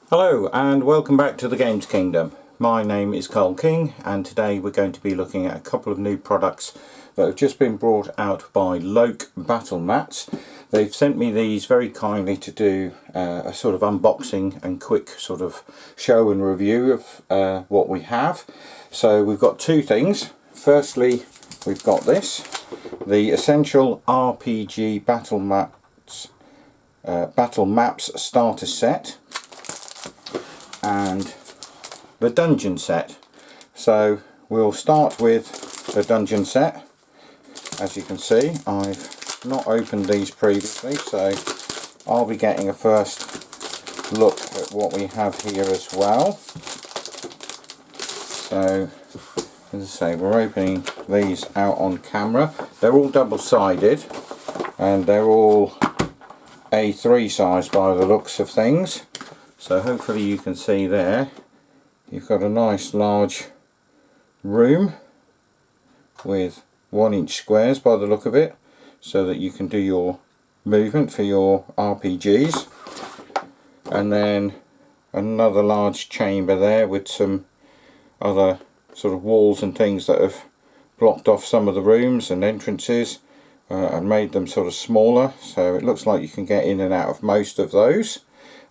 Hello and welcome back to the Games Kingdom. My name is Carl King and today we're going to be looking at a couple of new products that have just been brought out by LOKE Battle mats. They've sent me these very kindly to do a sort of unboxing and quick sort of show and review of what we have. So we've got two things. Firstly, we've got this, the Essential RPG Battle Maps Starter Set, and the dungeon set. So we'll start with the dungeon set. As you can see, I've not opened these previously, so I'll be getting a first look at what we have here as well. So as I say, we're opening these out on camera. They're all double-sided and they're all A3 size by the looks of things. So hopefully you can see there, you've got a nice large room with 1-inch squares by the look of it, so that you can do your movement for your RPGs. And then another large chamber there with some other sort of walls and things that have blocked off some of the rooms and entrances and made them sort of smaller, so it looks like you can get in and out of most of those.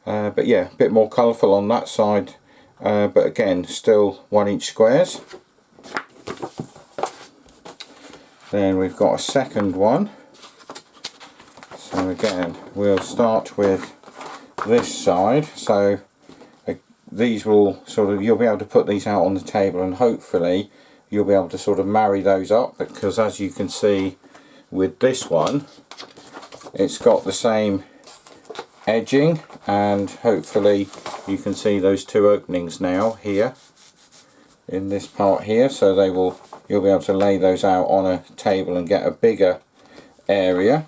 But yeah, a bit more colourful on that side, but again still 1-inch squares. Then we've got a second one. So again, we'll start with this side. So these will sort of, you'll be able to put these out on the table and hopefully you'll be able to sort of marry those up, because as you can see with this one, it's got the same edging, and hopefully you can see those two openings now here in this part here, so you'll be able to lay those out on a table and get a bigger area.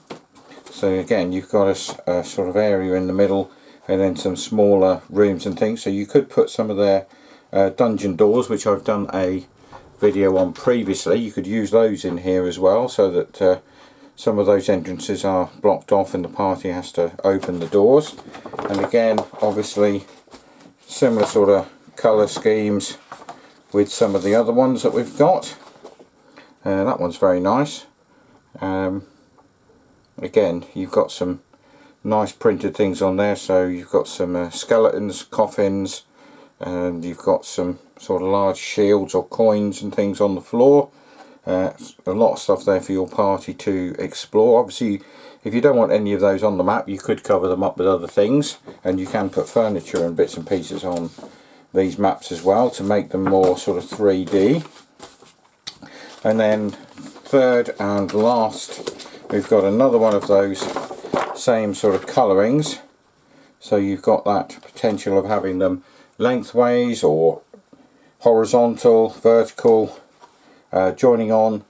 So again, you've got a sort of area in the middle and then some smaller rooms and things, so you could put some of their dungeon doors, which I've done a video on previously. You could use those in here as well, so that some of those entrances are blocked off and the party has to open the doors. And again, obviously similar sort of colour schemes with some of the other ones that we've got. That one's very nice. Again, you've got some nice printed things on there, so you've got some skeletons, coffins, and you've got some sort of large shields or coins and things on the floor. A lot of stuff there for your party to explore. Obviously, if you don't want any of those on the map, you could cover them up with other things, and you can put furniture and bits and pieces on these maps as well to make them more sort of 3D. And then third and last, we've got another one of those same sort of colorings. So you've got that potential of having them lengthways or horizontal, vertical, joining on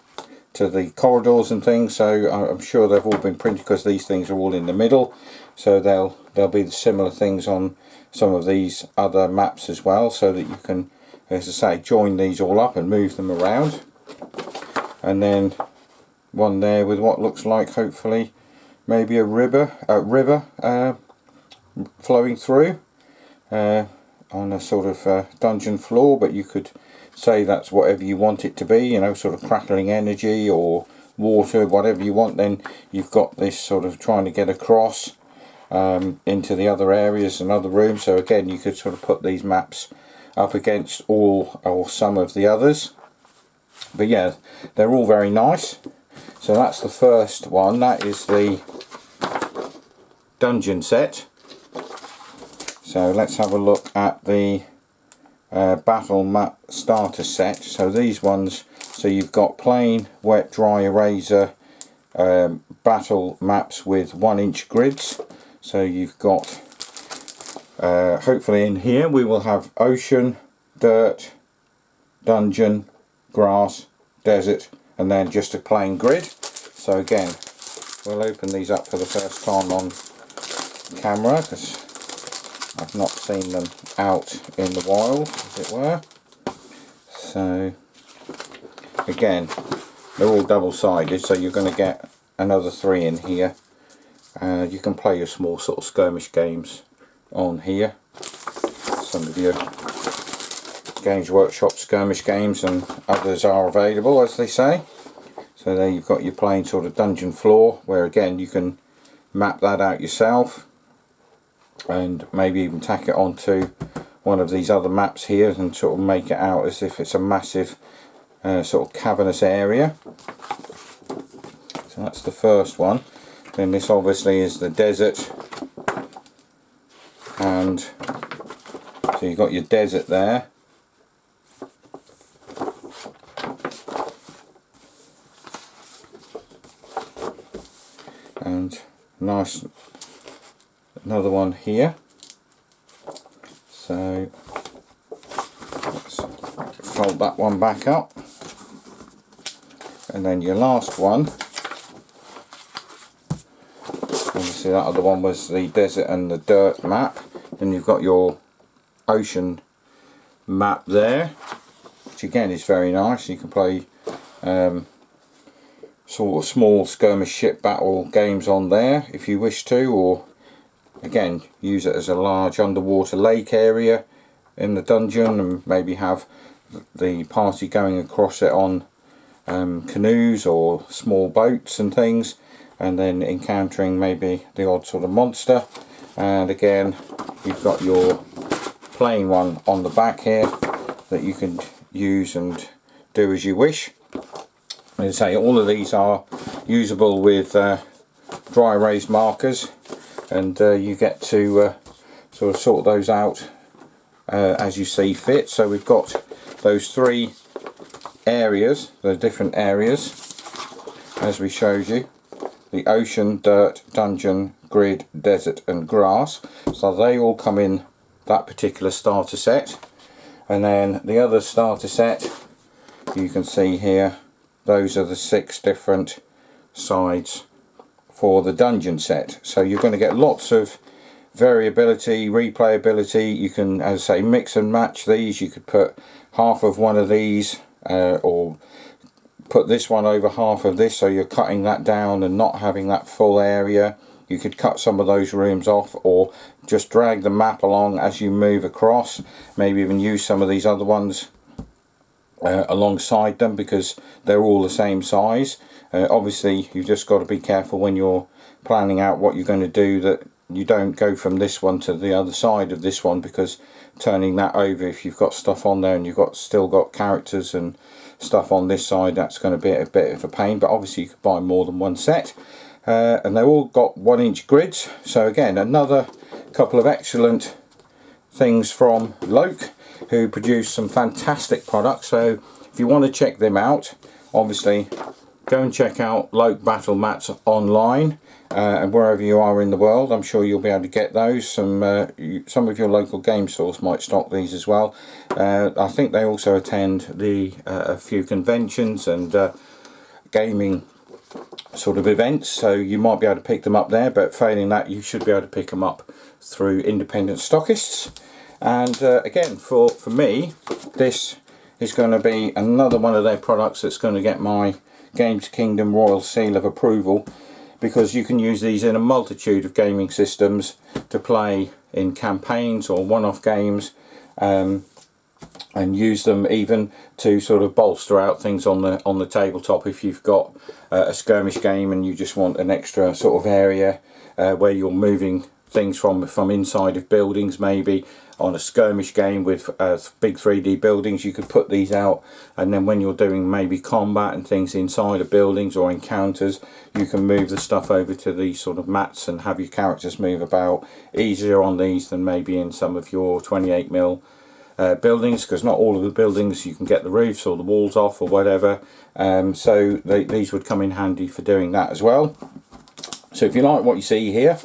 to the corridors and things. So I'm sure they've all been printed, because these things are all in the middle, so there'll be the similar things on some of these other maps as well, so that you can, as I say, join these all up and move them around. And then one there with what looks like hopefully maybe a river flowing through on a sort of dungeon floor, but you could say that's whatever you want it to be, you know, sort of crackling energy or water, whatever you want. Then you've got this sort of trying to get across into the other areas and other rooms. So again, you could sort of put these maps up against all or some of the others. But yeah, they're all very nice. So that's the first one. That is the dungeon set. So let's have a look at the battle map starter set. So these ones, so you've got plain, wet, dry, eraser battle maps with 1-inch grids. So you've got hopefully in here we will have ocean, dirt, dungeon, grass, desert, and then just a plain grid. So again, we'll open these up for the first time on camera, because I've not seen them out in the wild, as it were. So again, they're all double-sided, so you're going to get another 3 in here. You can play your small sort of skirmish games on here. some of your Games Workshop skirmish games, and others are available, as they say. So there you've got your plain sort of dungeon floor, where again you can map that out yourself and maybe even tack it onto one of these other maps here and sort of make it out as if it's a massive sort of cavernous area. So that's the first one. Then this obviously is the desert, and so you've got your desert there. And nice, another one here. So let's fold that one back up, and then your last one, obviously that other one was the desert and the dirt map. Then you've got your ocean map there, which again is very nice. You can play sort of small skirmish ship battle games on there if you wish to, or again use it as a large underwater lake area in the dungeon, and maybe have the party going across it on canoes or small boats and things, and then encountering maybe the odd sort of monster. And again you've got your plain one on the back here that you can use and do as you wish. As I say, all of these are usable with dry erase markers, and you get to sort of sort those out as you see fit. So we've got those three areas, the different areas, as we showed you: the ocean, dirt, dungeon, grid, desert and grass. So they all come in that particular starter set. And then the other starter set, you can see here, those are the 6 different sides for the dungeon set. So you're going to get lots of variability, replayability. You can, as I say, mix and match these. You could put half of one of these or put this one over half of this, so you're cutting that down and not having that full area. You could cut some of those rooms off, or just drag the map along as you move across. Maybe even use some of these other ones alongside them, because they're all the same size. Obviously you've just got to be careful when you're planning out what you're going to do, that you don't go from this one to the other side of this one, because turning that over, if you've got stuff on there and you've still got characters and stuff on this side, that's going to be a bit of a pain. But obviously you could buy more than one set, and they've all got 1-inch grids. So again, another couple of excellent things from Loke, who produce some fantastic products. So if you want to check them out, obviously go and check out LOKE Battle mats online, and wherever you are in the world, I'm sure you'll be able to get those. Some of your local game stores might stock these as well. I think they also attend a few conventions and gaming sort of events, so you might be able to pick them up there, but failing that, you should be able to pick them up through independent stockists. And again, for me, this is going to be another one of their products that's going to get my Games Kingdom Royal Seal of Approval, because you can use these in a multitude of gaming systems to play in campaigns or one-off games, and use them even to sort of bolster out things on the tabletop. If you've got a skirmish game and you just want an extra sort of area where you're moving things from inside of buildings, maybe on a skirmish game with big 3D buildings, you could put these out, and then when you're doing maybe combat and things inside of buildings or encounters, you can move the stuff over to these sort of mats and have your characters move about easier on these than maybe in some of your 28mm buildings, because not all of the buildings you can get the roofs or the walls off or whatever. So these would come in handy for doing that as well. So if you like what you see here,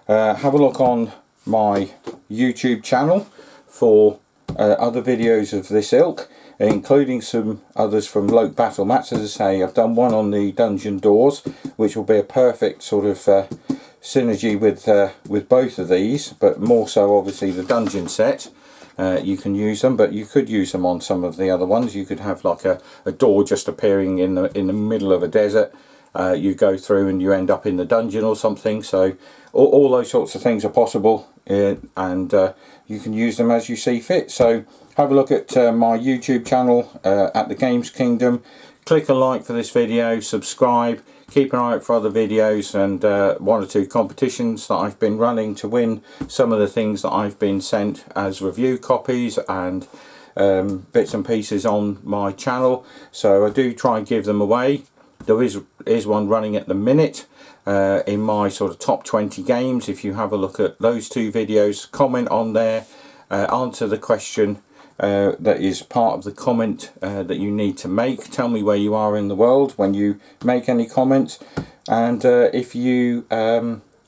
have a look on my YouTube channel for other videos of this ilk, including some others from LOKE Battle mats. As I say, I've done one on the dungeon doors, which will be a perfect sort of synergy with both of these, but more so obviously the dungeon set. You can use them, but you could use them on some of the other ones. You could have like a door just appearing in the middle of a desert. You go through and you end up in the dungeon or something. So all those sorts of things are possible and you can use them as you see fit. So have a look at my YouTube channel at the Games Kingdom. Click a like for this video, subscribe, keep an eye out for other videos and 1 or 2 competitions that I've been running to win some of the things that I've been sent as review copies and bits and pieces on my channel. So I do try and give them away. There is one running at the minute in my sort of top 20 games. If you have a look at those 2 videos, comment on there, answer the question that is part of the comment that you need to make. Tell me where you are in the world when you make any comments, and if you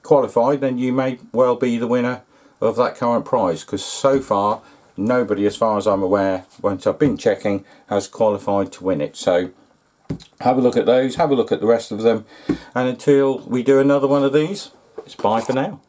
qualify, then you may well be the winner of that current prize, because so far nobody, as far as I'm aware, once I've been checking, has qualified to win it. So have a look at those, have a look at the rest of them, and until we do another one of these, it's bye for now.